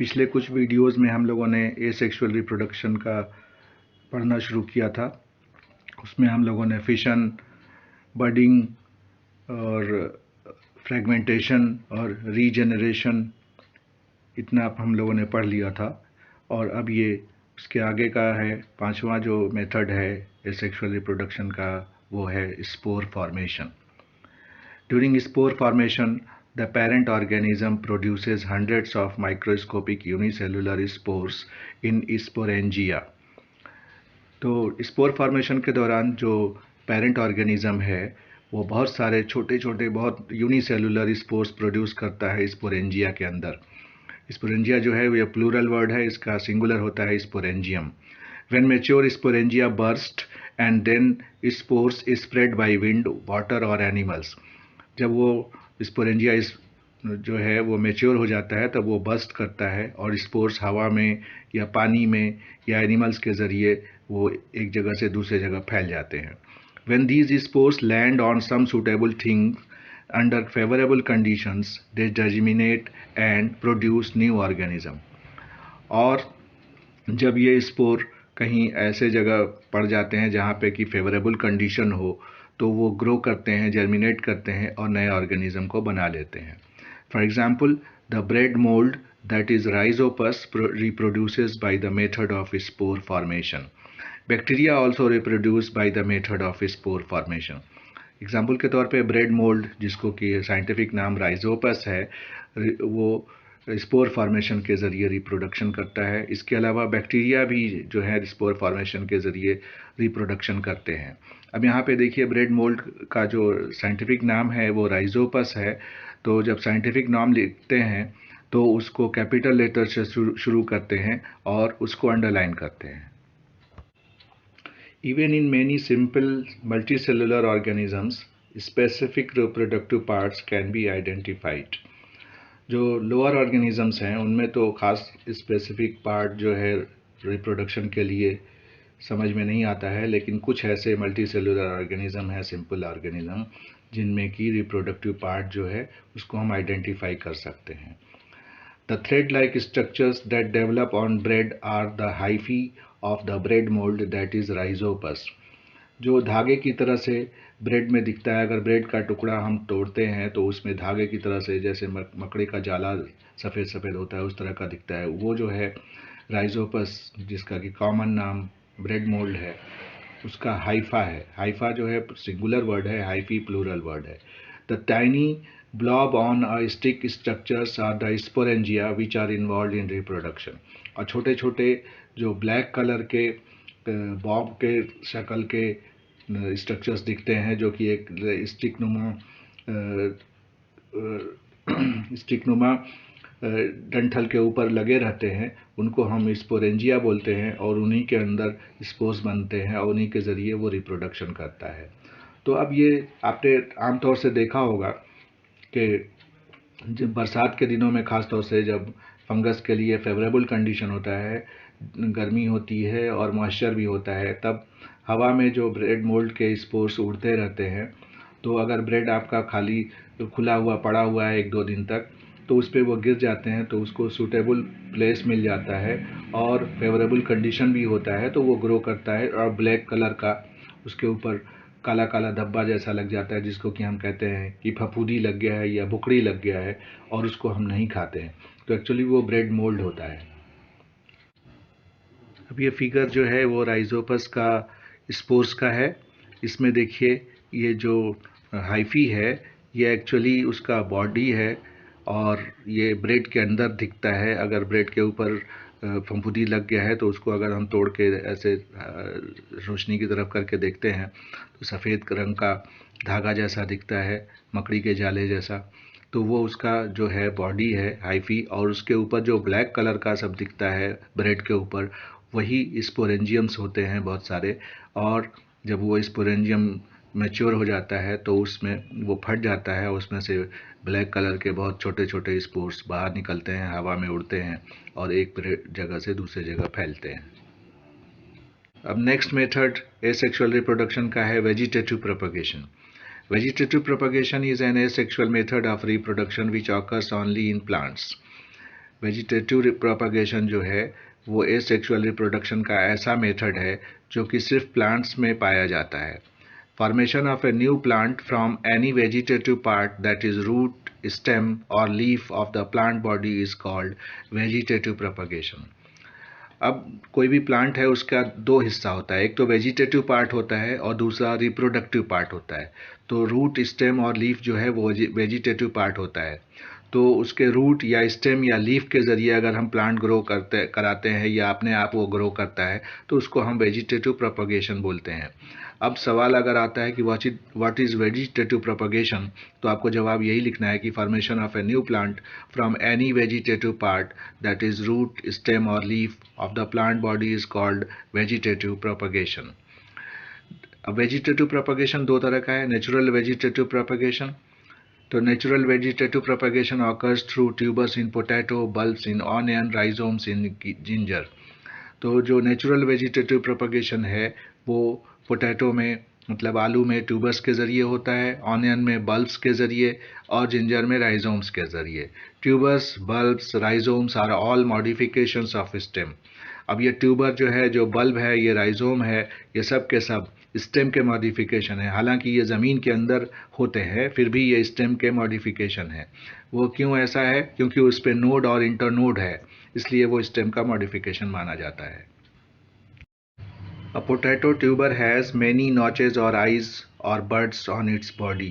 पिछले कुछ वीडियोस में हम लोगों ने एसेक्सुअल रिप्रोडक्शन का पढ़ना शुरू किया था। उसमें हम लोगों ने फिशन, बडिंग और फ्रेगमेंटेशन और रीजेनरेशन इतना हम लोगों ने पढ़ लिया था। और अब ये उसके आगे का है पांचवा जो मेथड है एसेक्सुअल रिप्रोडक्शन का, वो है spore formation. During spore formation, the parent organism produces hundreds of microscopic unicellular spores in sporangia. तो स्पोर फॉर्मेशन के दौरान जो पेरेंट ऑर्गेनिज्म है वो बहुत सारे छोटे छोटे बहुत यूनिसेलुलर स्पोर्स प्रोड्यूस करता है स्पोरेंजिया के अंदर। स्पोरेंजिया जो है वो प्लूरल वर्ड है, इसका सिंगुलर होता है sporangium. When mature sporangia burst and then spores spread by wind, water or animals. जब वो स्पोरेंजिया जो है वो मेच्योर हो जाता है तब वो बस्ट करता है और स्पोर्स हवा में या पानी में या एनिमल्स के ज़रिए वो एक जगह से दूसरे जगह फैल जाते हैं। When these spores land on some suitable thing under favorable conditions, they germinate and produce new organism. और जब ये स्पोर कहीं ऐसे जगह पड़ जाते हैं जहाँ पे कि फेवरेबल कंडीशन हो तो वो ग्रो करते हैं, जर्मिनेट करते हैं और नए ऑर्गेनिज्म को बना लेते हैं। For example, the bread mould that is Rhizopus reproduces by the method of spore formation. Bacteria also reproduce by the method of spore formation. Example के तौर पे ब्रेड मोल्ड, जिसको कि साइंटिफिक नाम राइजोपस है, वो स्पोर फॉर्मेशन के ज़रिए रिप्रोडक्शन करता है। इसके अलावा बैक्टीरिया भी जो है स्पोर फॉर्मेशन के ज़रिए रिप्रोडक्शन करते हैं। अब यहाँ पे देखिए ब्रेड मोल्ड का जो साइंटिफिक नाम है वो राइजोपस है। तो जब साइंटिफिक नाम लिखते हैं तो उसको कैपिटल लेटर से शुरू करते हैं और उसको अंडरलाइन करते हैं। Even in many simple multicellular organisms, specific reproductive parts can be identified. जो लोअर ऑर्गेनिजम्स हैं उनमें तो खास स्पेसिफिक पार्ट जो है रिप्रोडक्शन के लिए समझ में नहीं आता है, लेकिन कुछ ऐसे मल्टी सेलुलर ऑर्गेनिज्म हैं, सिंपल ऑर्गेनिज्म, जिनमें की रिप्रोडक्टिव पार्ट जो है उसको हम आइडेंटिफाई कर सकते हैं। The thread-like structures that develop on bread are the hyphae of the bread mold that is rhizopus. जो धागे की तरह से ब्रेड में दिखता है, अगर ब्रेड का टुकड़ा हम तोड़ते हैं तो उसमें धागे की तरह से जैसे मकड़ी का जाला सफ़ेद सफ़ेद होता है उस तरह का दिखता है, वो जो है राइजोपस, जिसका कि कॉमन नाम ब्रेड मोल्ड है, उसका हाइफा है। हाइफा जो है सिंगुलर वर्ड है, हाइफी प्लूरल वर्ड है। The tiny blob on a stick structures are the sporangia which are involved in reproduction. और छोटे छोटे जो ब्लैक कलर के बॉब के शक्ल के स्ट्रक्चर्स दिखते हैं जो कि एक स्टिकनुमा डंठल के ऊपर लगे रहते हैं, उनको हम स्पोरेंजिया बोलते हैं और उन्हीं के अंदर स्पोर्स बनते हैं और उन्हीं के ज़रिए वो रिप्रोडक्शन करता है। तो अब ये आपने आमतौर से देखा होगा कि जब बरसात के दिनों में ख़ास तौर से जब फंगस के लिए फेवरेबल कंडीशन होता है, गर्मी होती है और मॉइस्चर भी होता है, तब हवा में जो ब्रेड मोल्ड के स्पोर्स उड़ते रहते हैं। तो अगर ब्रेड आपका खाली खुला हुआ पड़ा हुआ है 1-2 दिन तक, तो उस पर वो गिर जाते हैं तो उसको सूटेबल प्लेस मिल जाता है और फेवरेबल कंडीशन भी होता है तो वो ग्रो करता है और ब्लैक कलर का उसके ऊपर काला काला धब्बा जैसा लग जाता है, जिसको कि हम कहते हैं कि फफूंदी लग गया है या बुकड़ी लग गया है और उसको हम नहीं खाते हैं। तो एक्चुअली वो ब्रेड मोल्ड होता है। अब ये फिगर जो है वो राइजोपस का स्पोर्स का है। इसमें देखिए ये जो हाइफी है ये एक्चुअली उसका बॉडी है और ये ब्रेड के अंदर दिखता है। अगर ब्रेड के ऊपर फफूंदी लग गया है तो उसको अगर हम तोड़ के ऐसे रोशनी की तरफ करके देखते हैं तो सफ़ेद रंग का धागा जैसा दिखता है, मकड़ी के जाले जैसा। तो वो उसका जो है बॉडी है हाइफी, और उसके ऊपर जो ब्लैक कलर का सब दिखता है ब्रेड के ऊपर, वही स्पोरेंजियम्स होते हैं बहुत सारे। और जब वो स्पोरेंजियम मैच्योर हो जाता है तो उसमें वो फट जाता है, उसमें से ब्लैक कलर के बहुत छोटे छोटे स्पोर्स बाहर निकलते हैं, हवा में उड़ते हैं और एक जगह से दूसरे जगह फैलते हैं। अब नेक्स्ट मेथड एसेक्सुअल रिप्रोडक्शन का है vegetative propagation. Vegetative propagation is an asexual method of reproduction which occurs only in plants. Vegetative propagation जो है वो एसेक्सुअल रिप्रोडक्शन का ऐसा मेथड है जो कि सिर्फ प्लांट्स में पाया जाता है। Formation of a new plant from any vegetative part that is root, stem और leaf of the plant body is called vegetative propagation. अब कोई भी प्लांट है उसका दो हिस्सा होता है, एक तो वेजिटेटिव पार्ट होता है और दूसरा रिप्रोडक्टिव पार्ट होता है। तो रूट, स्टेम और लीफ जो है वो वेजिटेटिव पार्ट होता है। तो उसके रूट या स्टेम या लीफ के ज़रिए अगर हम प्लांट ग्रो कराते हैं या अपने आप वो ग्रो करता है तो उसको हम वेजिटेटिव प्रोपगेशन बोलते हैं। अब सवाल अगर आता है कि व्हाट इज़ वेजिटेटिव प्रोपगेशन, तो आपको जवाब यही लिखना है कि formation of a new plant from any vegetative part that is root, stem और leaf of the plant body is called vegetative propagation. अब वेजिटेटिव प्रोपगेशन दो तरह का है, नेचुरल वेजिटेटिव प्रोपगेशन। तो natural vegetative propagation occurs through tubers in potato, bulbs in onion, rhizomes in ginger. तो जो natural vegetative propagation है वो पोटैटो में मतलब आलू में ट्यूबर्स के ज़रिए होता है, ऑनियन में बल्ब्स के ज़रिए और जिंजर में राइजोम्स के ज़रिए। Tubers, bulbs, rhizomes are all modifications of stem. अब ये ट्यूबर जो है, जो बल्ब है, ये राइजोम है, ये सब के सब स्टेम के मॉडिफिकेशन है। हालांकि ये ज़मीन के अंदर होते हैं फिर भी ये स्टेम के मॉडिफिकेशन है। वो क्यों ऐसा है? क्योंकि उस पर नोड और इंटरनोड है, इसलिए वो स्टेम का मॉडिफिकेशन माना जाता है। A potato tuber has many notches or eyes or buds on its body.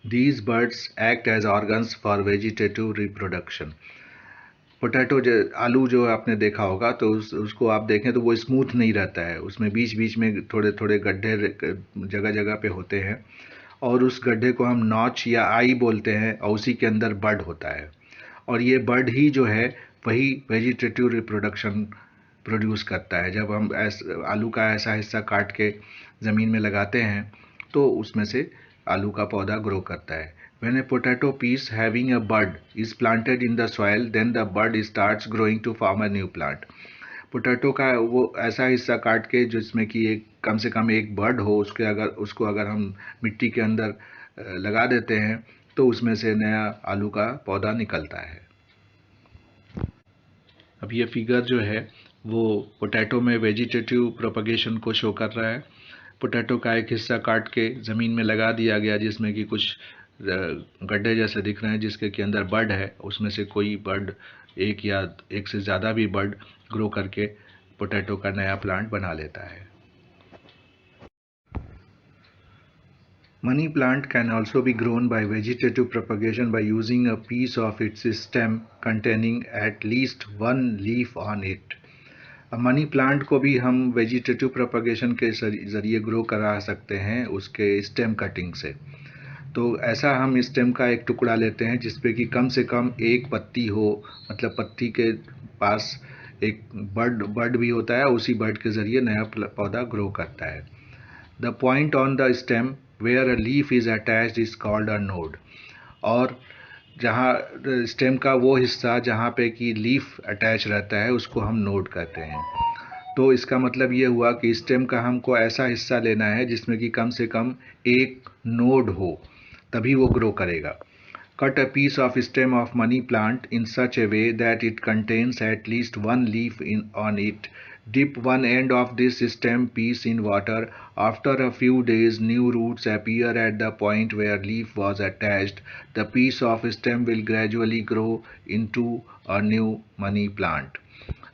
These buds act as organs for vegetative reproduction. Potato जो आलू जो आपने देखा होगा तो उसको आप देखें तो वो स्मूथ नहीं रहता है, उसमें बीच बीच में थोड़े थोड़े गड्ढे जगह जगह पे होते हैं और उस गड्ढे को हम नॉच या आई बोलते हैं और उसी के अंदर बड होता है। और ये बड ही जो है वही वेजिटेटिव रिप्रोडक्शन प्रोड्यूस करता है। जब हम आलू का ऐसा हिस्सा काट के ज़मीन में लगाते हैं तो उसमें से आलू का पौधा ग्रो करता है। When a potato piece having a bud is planted in the soil, then the bud starts growing to form a new plant. Potato का वो ऐसा हिस्सा काट के जिसमें कि एक कम से कम एक बड हो, उसको अगर हम मिट्टी के अंदर लगा देते हैं तो उसमें से नया आलू का पौधा निकलता है। अब ये फिगर जो है वो पोटैटो में वेजिटेटिव प्रोपगेशन को शो कर रहा है। पोटैटो का एक हिस्सा काट के ज़मीन में लगा दिया गया जिसमें कि कुछ गड्ढे जैसे दिख रहे हैं जिसके के अंदर बड है, उसमें से कोई बड एक या एक से ज़्यादा भी बड ग्रो करके पोटैटो का नया प्लांट बना लेता है। Money plant can also be grown by vegetative propagation by using a piece of its stem containing at least one leaf on it. Money plant को भी हम वेजिटेटिव प्रोपगेशन के ज़रिए ग्रो करा सकते हैं उसके स्टेम कटिंग से। तो ऐसा हम स्टेम का एक टुकड़ा लेते हैं जिसपे कि कम से कम एक पत्ती हो, मतलब पत्ती के पास एक बड भी होता है, उसी बड के ज़रिए नया पौधा ग्रो करता है। The point on the stem where a leaf is attached is called a node. और जहाँ स्टेम का वो हिस्सा जहाँ पे कि लीफ अटैच रहता है उसको हम नोड कहते हैं। तो इसका मतलब ये हुआ कि स्टेम का हमको ऐसा हिस्सा लेना है जिसमें कि कम से कम एक नोड हो, तभी वो ग्रो करेगा। Cut a piece of stem of money plant in such a way that it contains at least one leaf on it. Dip one end of this stem piece in water. After a few days, new roots appear at the point where leaf was attached. The piece of stem will gradually grow into a new money plant.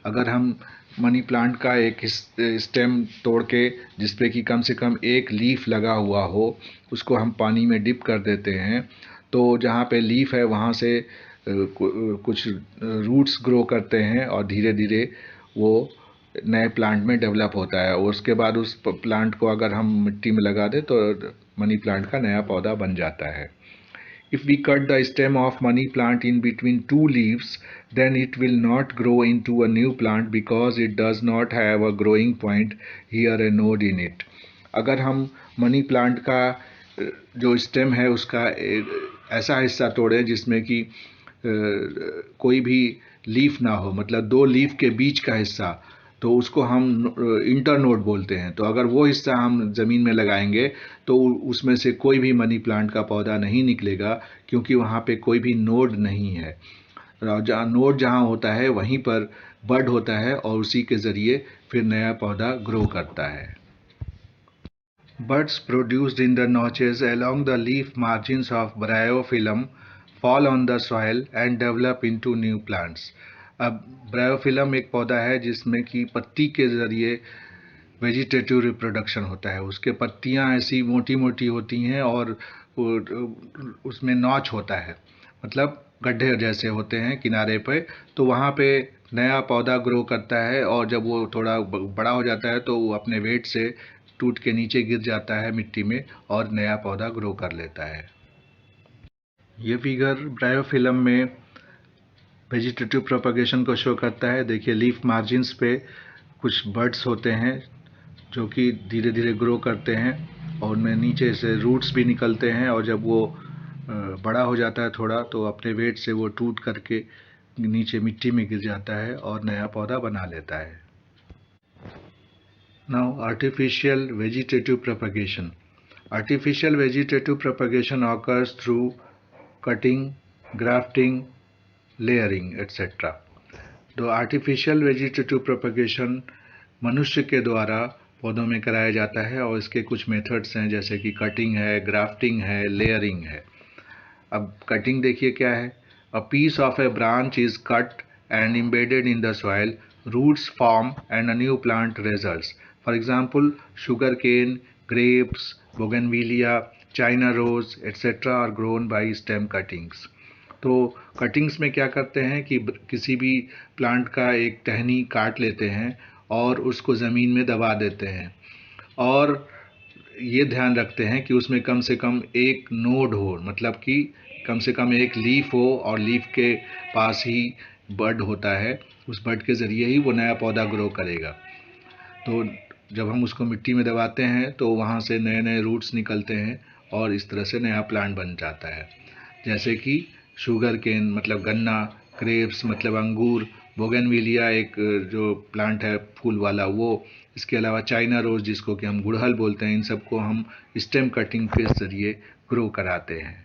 अगर हम money plant का एक stem तोड़ के जिसपे कि कम से कम एक लीफ लगा हुआ हो उसको हम पानी में डिप कर देते हैं तो जहाँ पे लीफ है वहाँ से कुछ रूट्स ग्रो करते हैं और धीरे धीरे वो नए प्लांट में डेवलप होता है। और उसके बाद उस प्लांट को अगर हम मिट्टी में लगा दें तो मनी प्लांट का नया पौधा बन जाता है। If we cut the stem of money plant in between two leaves, then it will not grow into a new plant because it does not have a growing point here a node in it. अगर हम money plant का जो stem है उसका ऐसा हिस्सा तोड़े जिसमें कि कोई भी लीफ ना हो, मतलब दो लीफ के बीच का हिस्सा, तो उसको हम इंटरनोड बोलते हैं। तो अगर वो हिस्सा हम ज़मीन में लगाएंगे तो उसमें से कोई भी मनी प्लांट का पौधा नहीं निकलेगा क्योंकि वहाँ पे कोई भी नोड नहीं है। नोड जहाँ होता है वहीं पर बड होता है और उसी के ज़रिए फिर नया पौधा ग्रो करता है। Buds produced in the notches along the leaf margins of bryophyllum fall on the soil and develop into new plants. अब ब्रायोफिलम एक पौधा है जिसमें कि पत्ती के ज़रिए वेजिटेटिव रिप्रोडक्शन होता है। उसके पत्तियां ऐसी मोटी मोटी होती हैं और उसमें नॉच होता है, मतलब गड्ढे जैसे होते हैं किनारे पे। तो वहाँ पे नया पौधा ग्रो करता है और जब वो थोड़ा बड़ा हो जाता है तो वो अपने वेट से टूट के नीचे गिर जाता है मिट्टी में और नया पौधा ग्रो कर लेता है। ये फिगर ब्रायोफिलम में वेजिटेटिव प्रोपगेशन को शो करता है। देखिए लीफ मार्जिन्स पे कुछ बर्ड्स होते हैं जो कि धीरे धीरे ग्रो करते हैं और उनमें नीचे से रूट्स भी निकलते हैं और जब वो बड़ा हो जाता है थोड़ा तो अपने वेट से वो टूट करके नीचे मिट्टी में गिर जाता है और नया पौधा बना लेता है। Now artificial vegetative propagation. Artificial vegetative propagation occurs through cutting, grafting, layering, etc. तो आर्टिफिशियल वेजिटेटिव प्रोपगेशन मनुष्य के द्वारा पौधों में कराया जाता है और इसके कुछ मेथड्स हैं जैसे कि कटिंग है, ग्राफ्टिंग है, लेयरिंग है। अब कटिंग देखिए क्या है। A piece of a branch is cut and embedded in the soil, roots form and a new plant results. For example, sugar cane, grapes, bougainvillea, China rose, etc. are grown by stem cuttings. तो cuttings में क्या करते हैं कि किसी भी plant का एक टहनी काट लेते हैं और उसको ज़मीन में दबा देते हैं और ये ध्यान रखते हैं कि उसमें कम से कम एक नोड हो, मतलब कि कम से कम एक लीफ हो और लीफ के पास ही बड होता है। उस बड के ज़रिए ही वो नया पौधा ग्रो करेगा। तो जब हम उसको मिट्टी में दबाते हैं तो वहाँ से नए नए रूट्स निकलते हैं और इस तरह से नया प्लांट बन जाता है। जैसे कि शुगर केन मतलब गन्ना, ग्रेप्स मतलब अंगूर, बोगनविलिया एक जो प्लांट है फूल वाला वो, इसके अलावा चाइना रोज जिसको कि हम गुड़हल बोलते हैं, इन सबको हम स्टेम कटिंग के ज़रिए ग्रो कराते हैं।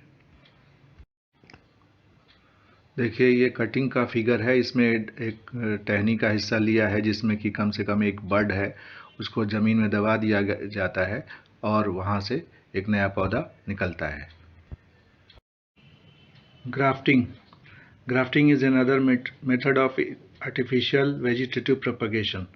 देखिए ये कटिंग का फिगर है। इसमें एक टहनी का हिस्सा लिया है जिसमें कि कम से कम एक बड है, उसको ज़मीन में दबा दिया जाता है और वहाँ से एक नया पौधा निकलता है। Grafting. Grafting is another method of artificial vegetative propagation.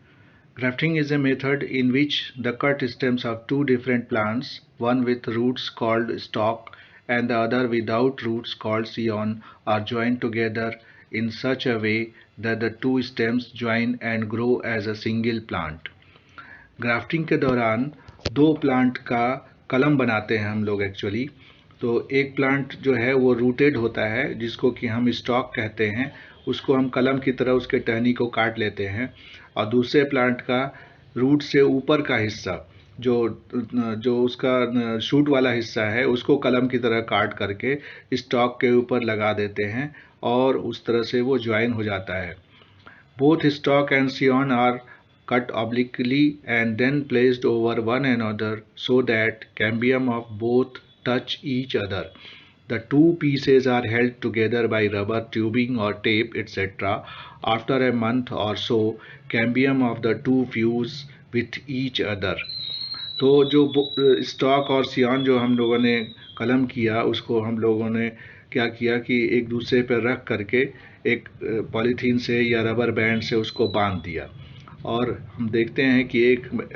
Grafting is a method in which the cut stems of two different plants, one with roots called stalk and the other without roots called scion, are joined together in such a way that the two stems join and grow as a single plant. Grafting के दौरान दो plant का कलम बनाते हैं हम लोग actually. तो एक प्लांट जो है वो रूटेड होता है जिसको कि हम स्टॉक कहते हैं, उसको हम कलम की तरह उसके टहनी को काट लेते हैं और दूसरे प्लांट का रूट से ऊपर का हिस्सा जो जो उसका शूट वाला हिस्सा है उसको कलम की तरह काट करके स्टॉक के ऊपर लगा देते हैं और उस तरह से वो ज्वाइन हो जाता है। Both stock and scion are cut obliquely and then placed over one another so that cambium of both touch each other. The two pieces are held together by rubber tubing or tape etc. After a month or so, cambium of the two fuse with each other. तो जो stock और सियान जो हम लोगों ने कलम किया उसको हम लोगों ने क्या किया कि एक दूसरे पर रख करके एक पॉलीथीन से या रबर बैंड से उसको बांध दिया और हम देखते हैं कि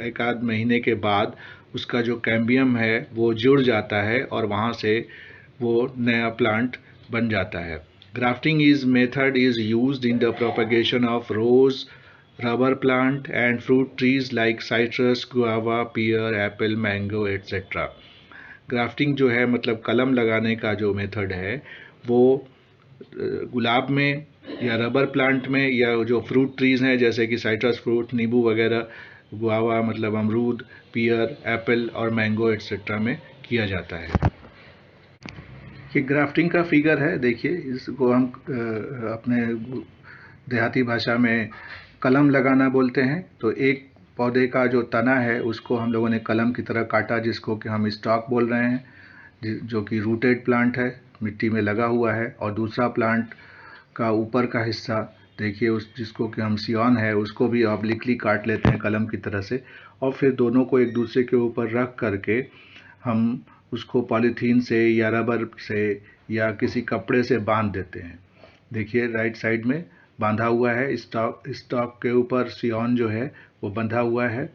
एक आध महीने के बाद उसका जो कैम्बियम है वो जुड़ जाता है और वहाँ से वो नया प्लांट बन जाता है। Grafting method is used in the propagation of rose, rubber plant and fruit trees like citrus, guava, pear, apple, mango etcetera. Grafting जो है मतलब कलम लगाने का जो मेथड है वो गुलाब में या रबर प्लांट में या जो फ्रूट ट्रीज हैं जैसे कि साइट्रस फ्रूट, नींबू वगैरह, गुआवा मतलब अमरूद, पियर, एप्पल और मैंगो एट्सेट्रा में किया जाता है। ये ग्राफ्टिंग का फिगर है। देखिए इसको हम अपने देहाती भाषा में कलम लगाना बोलते हैं। तो एक पौधे का जो तना है उसको हम लोगों ने कलम की तरह काटा जिसको कि हम स्टॉक बोल रहे हैं, जो कि रूटेड प्लांट है, मिट्टी में लगा हुआ है, और दूसरा प्लांट का ऊपर का हिस्सा देखिए, उस जिसको कि हम सियॉन है उसको भी ऑब्लिकली काट लेते हैं कलम की तरह से, और फिर दोनों को एक दूसरे के ऊपर रख करके हम उसको पॉलीथीन से या रबर से या किसी कपड़े से बांध देते हैं। देखिए राइट साइड में बांधा हुआ है, स्टॉक के ऊपर सियॉन जो है वो बंधा हुआ है,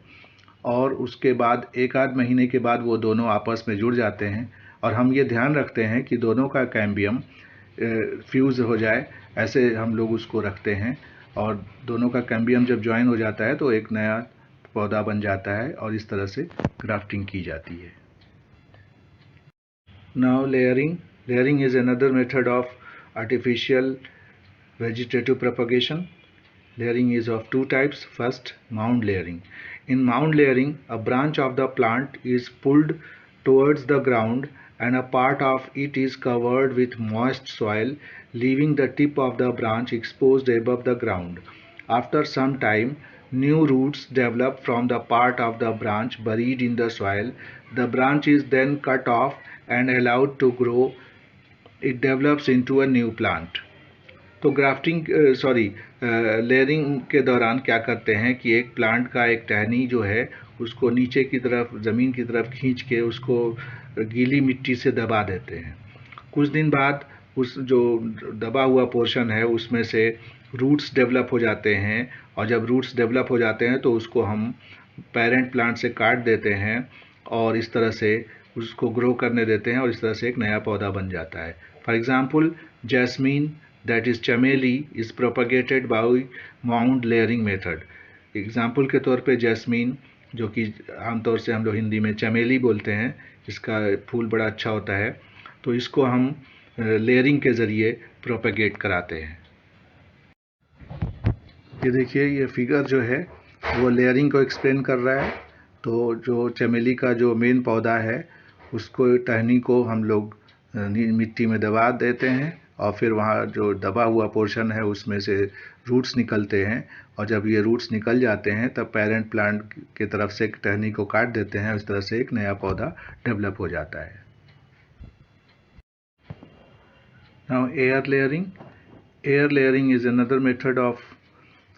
और उसके बाद एक आध महीने के बाद वो दोनों आपस में जुड़ जाते हैं, और हम ये ध्यान रखते हैं कि दोनों का कैम्बियम फ्यूज़ हो जाए, ऐसे हम लोग उसको रखते हैं, और दोनों का कैम्बियम जब ज्वाइन हो जाता है तो एक नया पौधा बन जाता है, और इस तरह से ग्राफ्टिंग की जाती है। Now layering is another method of artificial vegetative propagation. Layering is of two types. First, mound layering. In mound layering, a branch of the plant is pulled towards the ground and a part of it is covered with moist soil, leaving the tip of the branch exposed above the ground. After some time, new roots develop from the part of the branch buried in the soil. The branch is then cut off and allowed to grow. It develops into a new plant. तो layering के दौरान क्या करते हैं कि एक plant का एक टहनी जो है उसको नीचे की तरफ ज़मीन की तरफ खींच के उसको गीली मिट्टी से दबा देते हैं। कुछ दिन बाद उस जो दबा हुआ पोर्शन है उसमें से रूट्स डेवलप हो जाते हैं, और जब रूट्स डेवलप हो जाते हैं तो उसको हम पेरेंट प्लांट से काट देते हैं और इस तरह से उसको ग्रो करने देते हैं, और इस तरह से एक नया पौधा बन जाता है। For example, jasmine that is चमेली is propagated by mound layering method. Example के तौर पे जैस्मीन, जो कि आमतौर से हम लोग हिंदी में चमेली बोलते हैं, इसका फूल बड़ा अच्छा होता है, तो इसको हम लेयरिंग के ज़रिए प्रोपेगेट कराते हैं। ये देखिए, ये फिगर जो है वो लेयरिंग को एक्सप्लेन कर रहा है। तो जो चमेली का जो मेन पौधा है उसको टहनी को हम लोग मिट्टी में दबा देते हैं, और फिर वहाँ जो दबा हुआ पोर्शन है उसमें से रूट्स निकलते हैं, और जब ये रूट्स निकल जाते हैं तब पेरेंट प्लांट की तरफ से टहनी को काट देते हैं, इस तरह से एक नया पौधा डेवलप हो जाता है। Now air layering is another method of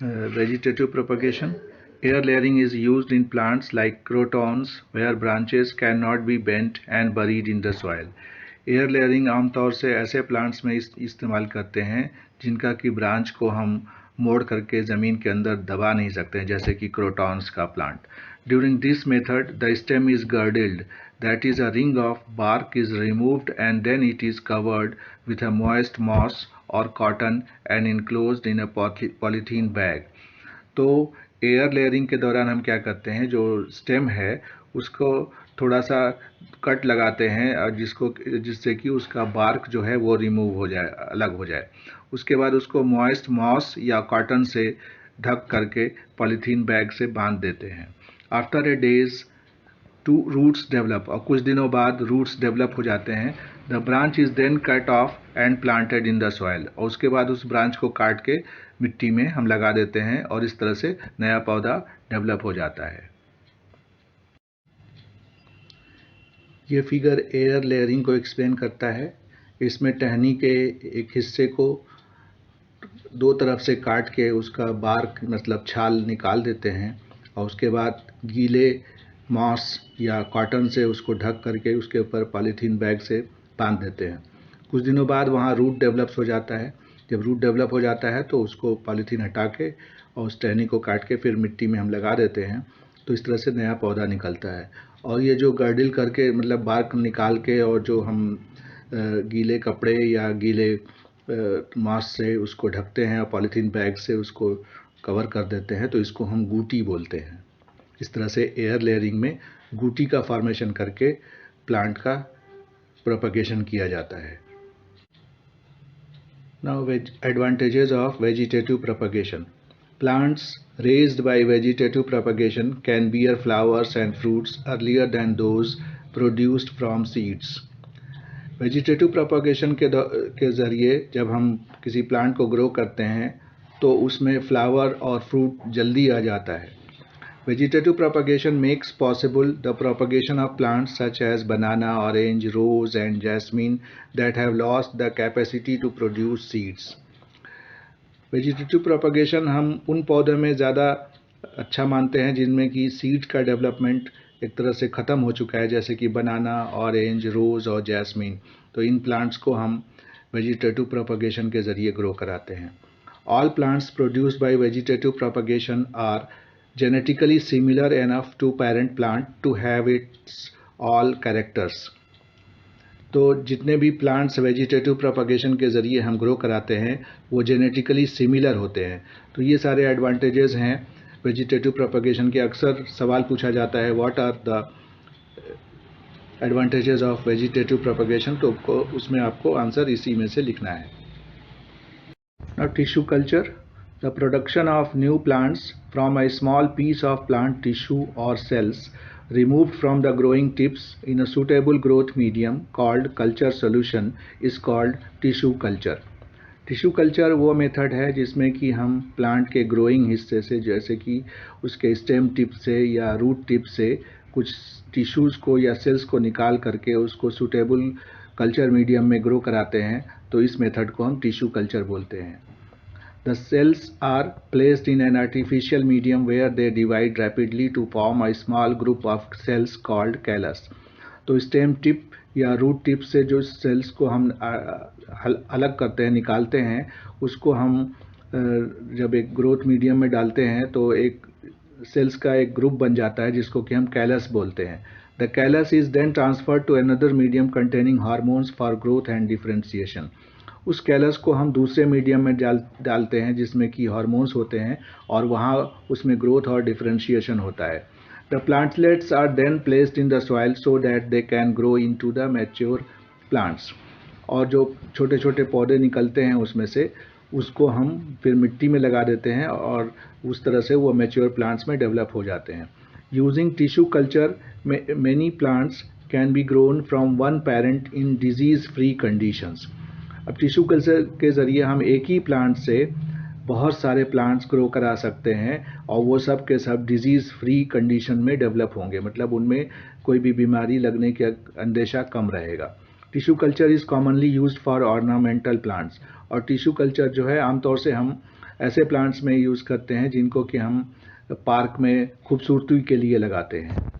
vegetative propagation. Air layering is used in plants like crotons where branches cannot be bent and buried in the soil. Air layering आमतौर से ऐसे प्लांट्स में इस्तेमाल करते हैं जिनका कि ब्रांच को हम मोड़ करके ज़मीन के अंदर दबा नहीं सकते हैं, जैसे कि क्रोटॉन्स का प्लांट। During this method the stem is girdled, that is a ring of bark is removed and then it is covered with a moist moss और cotton and enclosed in a polythene bag. तो air layering के दौरान हम क्या करते हैं, जो stem है उसको थोड़ा सा कट लगाते हैं, और जिससे कि उसका बार्क जो है वो रिमूव हो जाए, अलग हो जाए। उसके बाद उसको मॉइस्ट मॉस या कॉटन से ढक करके पॉलीथीन बैग से बांध देते हैं। After a days roots develop, और कुछ दिनों बाद रूट्स डेवलप हो जाते हैं। The branch is then cut off and planted in the soil, और उसके बाद उस ब्रांच को काट के मिट्टी में हम लगा देते हैं, और इस तरह से नया पौधा डेवलप हो जाता है। ये फिगर एयर लेयरिंग को एक्सप्लेन करता है। इसमें टहनी के एक हिस्से को दो तरफ से काट के उसका बार्क मतलब छाल निकाल देते हैं, और उसके बाद गीले मॉस या कॉटन से उसको ढक करके उसके ऊपर पॉलीथीन बैग से बांध देते हैं। कुछ दिनों बाद वहाँ रूट डेवलप हो जाता है। जब रूट डेवलप हो जाता है तो उसको पॉलीथीन हटा के और उस टहनी को काट के फिर मिट्टी में हम लगा देते हैं, तो इस तरह से नया पौधा निकलता है। और ये जो गर्डिल करके मतलब बार्क निकाल के और जो हम गीले कपड़े या गीले मांस से उसको ढकते हैं और पॉलीथीन बैग से उसको कवर कर देते हैं, तो इसको हम गूटी बोलते हैं। इस तरह से एयर लेयरिंग में गूटी का फॉर्मेशन करके प्लांट का प्रोपगेशन किया जाता है। Now advantages of vegetative propagation. Plants raised by vegetative propagation can bear flowers and fruits earlier than those produced from seeds. Vegetative propagation के ज़रिए जब हम किसी प्लांट को ग्रो करते हैं तो उसमें फ्लावर और फ्रूट जल्दी आ जाता है। Vegetative propagation makes possible the propagation of plants such as banana, orange, rose and jasmine that have lost the capacity to produce seeds. Vegetative propagation हम उन पौधों में ज़्यादा अच्छा मानते हैं जिनमें कि सीड का डेवलपमेंट एक तरह से ख़त्म हो चुका है, जैसे कि बनाना, ऑरेंज, रोज़ और जैस्मिन। तो इन प्लांट्स को हम वेजिटेटिव प्रोपगेशन के ज़रिए ग्रो कराते हैं। All plants produced by vegetative propagation are genetically similar enough to parent plant to have its all characters। तो जितने भी प्लांट्स वेजिटेटिव प्रोपगेशन के ज़रिए हम ग्रो कराते हैं वो जेनेटिकली सिमिलर होते हैं। तो ये सारे एडवांटेजेस हैं वेजिटेटिव प्रोपगेशन के। अक्सर सवाल पूछा जाता है what are the advantages of vegetative propagation, तो उसमें आपको आंसर इसी में से लिखना है। Now tissue culture, the production of new plants from a small piece of plant tissue or cells removed from the growing tips in a suitable growth medium called culture solution is called tissue culture। Tissue culture वो method है जिसमें कि हम plant के growing हिस्से से, जैसे कि उसके स्टेम टिप से या रूट टिप से कुछ टिश्यूज़ को या सेल्स को निकाल करके उसको सूटेबल कल्चर मीडियम में ग्रो कराते हैं। तो इस मेथड को हम टिश्यू कल्चर बोलते हैं। The cells are placed in an artificial medium where they divide rapidly to form a small group of cells called callus। तो स्टेम टिप या रूट टिप से जो सेल्स को हम अलग करते हैं, निकालते हैं, उसको हम जब एक ग्रोथ मीडियम में डालते हैं तो एक सेल्स का एक ग्रुप बन जाता है जिसको कि हम कैलस बोलते हैं। The callus is then transferred to another medium containing hormones for growth and differentiation. उस कैलस को हम दूसरे मीडियम में डालते हैं जिसमें कि हार्मोन्स होते हैं और वहाँ उसमें ग्रोथ और डिफरेंशिएशन होता है। The plantlets are then placed in the soil so that they can grow into the mature plants. और जो छोटे छोटे पौधे निकलते हैं उसमें से, उसको हम फिर मिट्टी में लगा देते हैं और उस तरह से वो मैच्योर प्लांट्स में डेवलप हो जाते हैं। Using tissue culture many plants can be grown from one parent in disease free conditions. अब टिश्यू कल्चर के ज़रिए हम एक ही प्लांट से बहुत सारे प्लांट्स ग्रो करा सकते हैं और वो सब के सब डिजीज़ फ्री कंडीशन में डेवलप होंगे, मतलब उनमें कोई भी बीमारी लगने का अंदेशा कम रहेगा। Tissue culture is commonly used for ornamental plants. और टिश्यू कल्चर जो है आमतौर से हम ऐसे प्लांट्स में यूज़ करते हैं जिनको कि हम पार्क में खूबसूरती के लिए लगाते हैं।